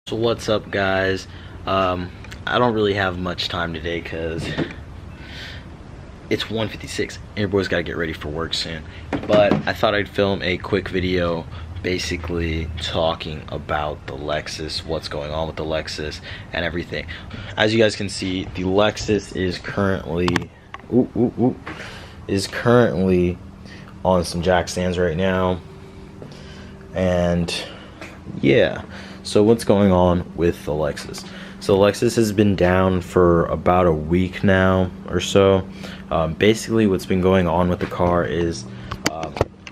So what's up, guys? I don't really have much time today because it's 1:56 and your boy's got to get ready for work soon. But I thought I'd film a quick video basically talking about the Lexus, what's going on with the Lexus and everything. As you guys can see, the Lexus is currently on some jack stands right now. And yeah, so what's going on with the Lexus? So the Lexus has been down for about a week now or so. Basically what's been going on with the car is,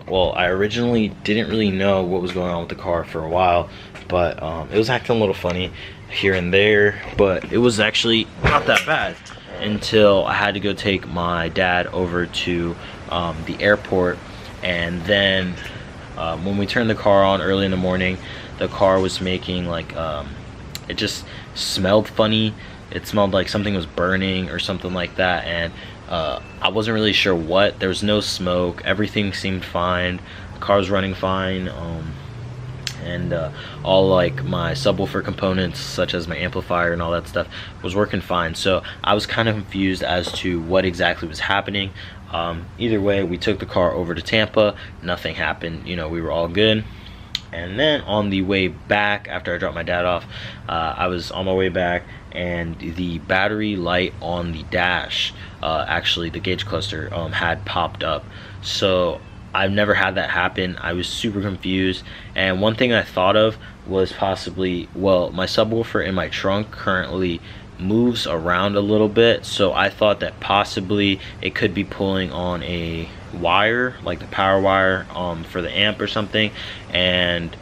well, I originally didn't really know what was going on with the car for a while, but it was acting a little funny here and there, but it was actually not that bad until I had to go take my dad over to the airport. And then when we turned the car on early in the morning, the car was making like it just smelled funny. It smelled like something was burning or something like that, and I wasn't really sure what. There was no smoke, everything seemed fine, the car was running fine, and all like my subwoofer components such as my amplifier and all that stuff was working fine. So I was kind of confused as to what exactly was happening. Either way, we took the car over to Tampa, nothing happened, you know, we were all good. And then on the way back, after I dropped my dad off, I was on my way back, and the battery light on the dash, actually the gauge cluster, had popped up. So I've never had that happen. I was super confused, and one thing I thought of was possibly, well, my subwoofer in my trunk currently moves around a little bit, so I thought that possibly it could be pulling on a wire, like the power wire for the amp or something, and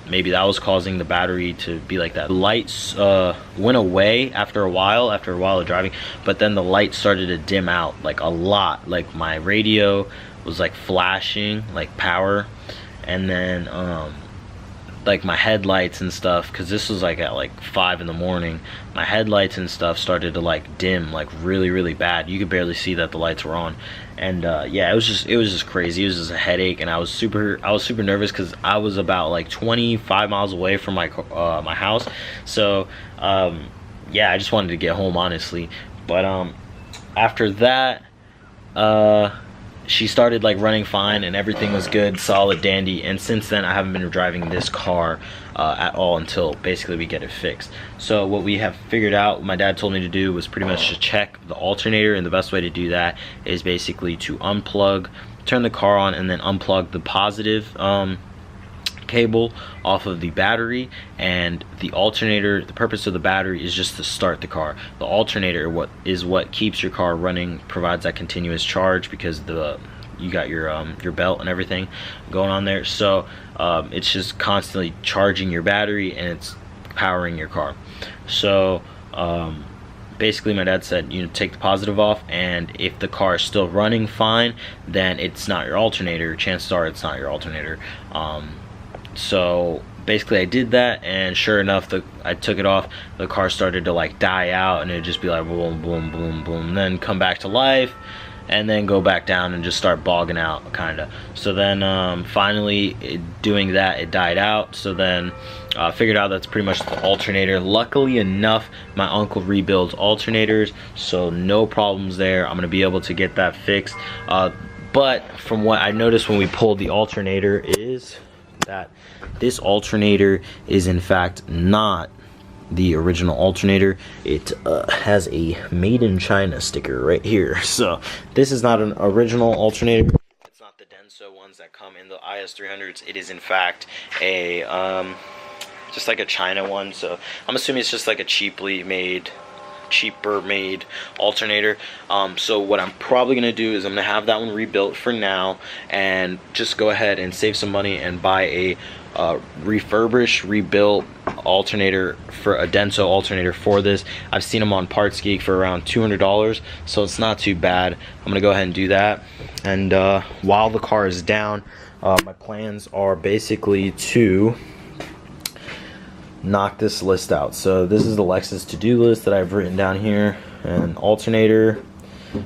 maybe that was causing the battery to be like that. The lights went away after a while of driving, but then the lights started to dim out like a lot. Like my radio was like flashing like power, and then like my headlights and stuff, because this was like at like 5 in the morning, my headlights and stuff started to like dim like really bad. You could barely see that the lights were on. And yeah, it was just crazy. It was just a headache, and I was super nervous because I was about like 25 miles away from my my house. So yeah, I just wanted to get home, honestly. But after that, she started like running fine and everything was good, solid, dandy. And since then I haven't been driving this car at all until basically we get it fixed. So what we have figured out, my dad told me to do, was pretty much to check the alternator, and the best way to do that is basically to unplug, turn the car on, and then unplug the positive cable off of the battery. And the alternator, the purpose of the battery is just to start the car. The alternator what keeps your car running, provides that continuous charge, because you got your belt and everything going on there. So it's just constantly charging your battery and it's powering your car. So basically my dad said, you know, take the positive off, and if the car is still running fine, then it's not your alternator. Chances are it's not your alternator. So basically I did that, and sure enough, I took it off, the car started to like die out, and it'd just be like boom boom boom boom, then come back to life, and then go back down and just start bogging out kinda. So then finally doing that, it died out. So then figured out that's pretty much the alternator. Luckily enough, my uncle rebuilds alternators, so no problems there. I'm gonna be able to get that fixed. But from what I noticed when we pulled the alternator is that this alternator is in fact not the original alternator. It has a made in China sticker right here. So this is not an original alternator. It's not the Denso ones that come in the IS300s. It is in fact a just like a China one. So I'm assuming it's just like a cheaper made alternator. So what I'm probably gonna do is I'm gonna have that one rebuilt for now, and just go ahead and save some money and buy a refurbished, rebuilt alternator, for a Denso alternator for this. I've seen them on Parts Geek for around $200, so it's not too bad. I'm gonna go ahead and do that. And while the car is down, my plans are basically to knock this list out. So this is the Lexus to-do list that I've written down here: an alternator,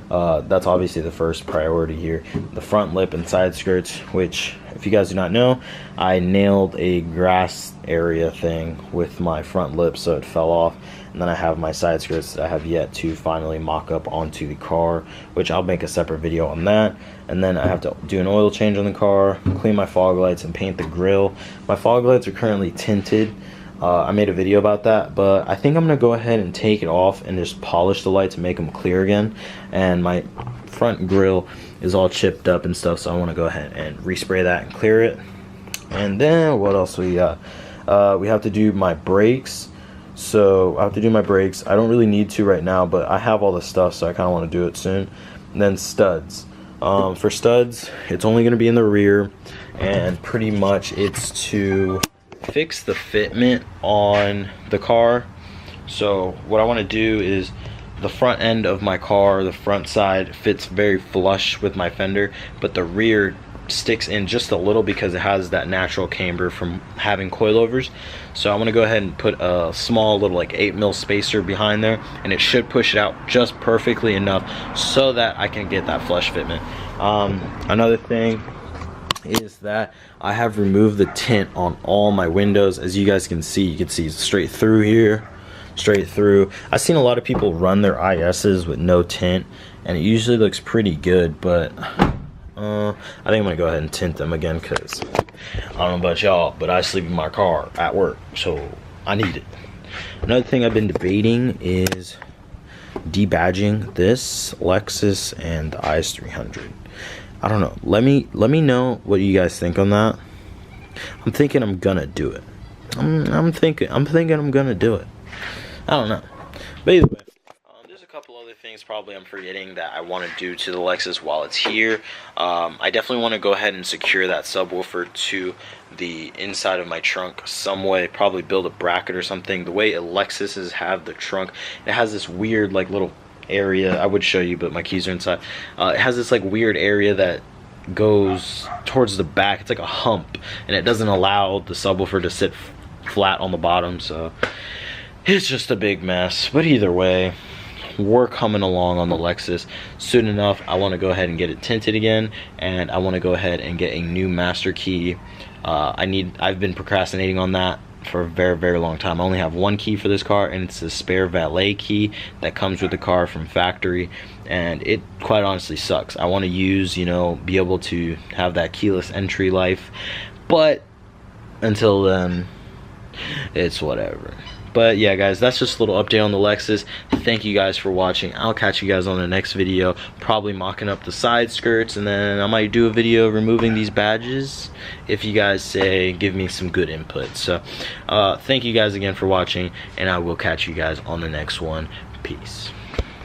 That's obviously the first priority here. The front lip and side skirts, which, if you guys do not know, I nailed a grass area thing with my front lip, so it fell off. And then I have my side skirts that I have yet to finally mock up onto the car, which I'll make a separate video on that. And then I have to do an oil change on the car, clean my fog lights, and paint the grille. My fog lights are currently tinted. I made a video about that, but I think I'm gonna go ahead and take it off and just polish the lights and make them clear again. And my front grille is all chipped up and stuff, so I want to go ahead and respray that and clear it. And then what else we got? We have to do my brakes. So I have to do my brakes. I don't really need to right now, but I have all the stuff, so I kind of want to do it soon. And then studs. For studs, it's only going to be in the rear, and pretty much it's to fix the fitment on the car. So what I want to do is the front end of my car, the front side fits very flush with my fender, but the rear sticks in just a little because it has that natural camber from having coilovers. So I'm gonna go ahead and put a small little like 8mm spacer behind there, and it should push it out just perfectly enough so that I can get that flush fitment. Another thing is that I have removed the tint on all my windows. As you guys can see straight through here, straight through. I've seen a lot of people run their ISs with no tint, and it usually looks pretty good, but I think I'm gonna go ahead and tint them again, because I don't know about y'all, but I sleep in my car at work, so I need it. Another thing I've been debating is debadging this Lexus and the IS300. I don't know. Let me know what you guys think on that. I'm thinking I'm gonna do it. I'm thinking I'm gonna do it. I don't know. But either way, there's a couple other things probably I'm forgetting that I want to do to the Lexus while it's here. I definitely want to go ahead and secure that subwoofer to the inside of my trunk some way. Probably build a bracket or something. The way Lexuses have the trunk, it has this weird like little area. I would show you, but my keys are inside. It has this like weird area that goes towards the back. It's like a hump, and it doesn't allow the subwoofer to sit flat on the bottom, so it's just a big mess. But either way, we're coming along on the Lexus. Soon enough, I want to go ahead and get it tinted again, and I want to go ahead and get a new master key. I've been procrastinating on that for a very, very long time. I only have one key for this car, and it's a spare valet key that comes with the car from factory, and it quite honestly sucks. I want to use, be able to have that keyless entry life, but until then, it's whatever. But yeah, guys, that's just a little update on the Lexus. Thank you guys for watching. I'll catch you guys on the next video, probably mocking up the side skirts, and then I might do a video removing these badges if you guys give me some good input. So thank you guys again for watching, and I will catch you guys on the next one. Peace.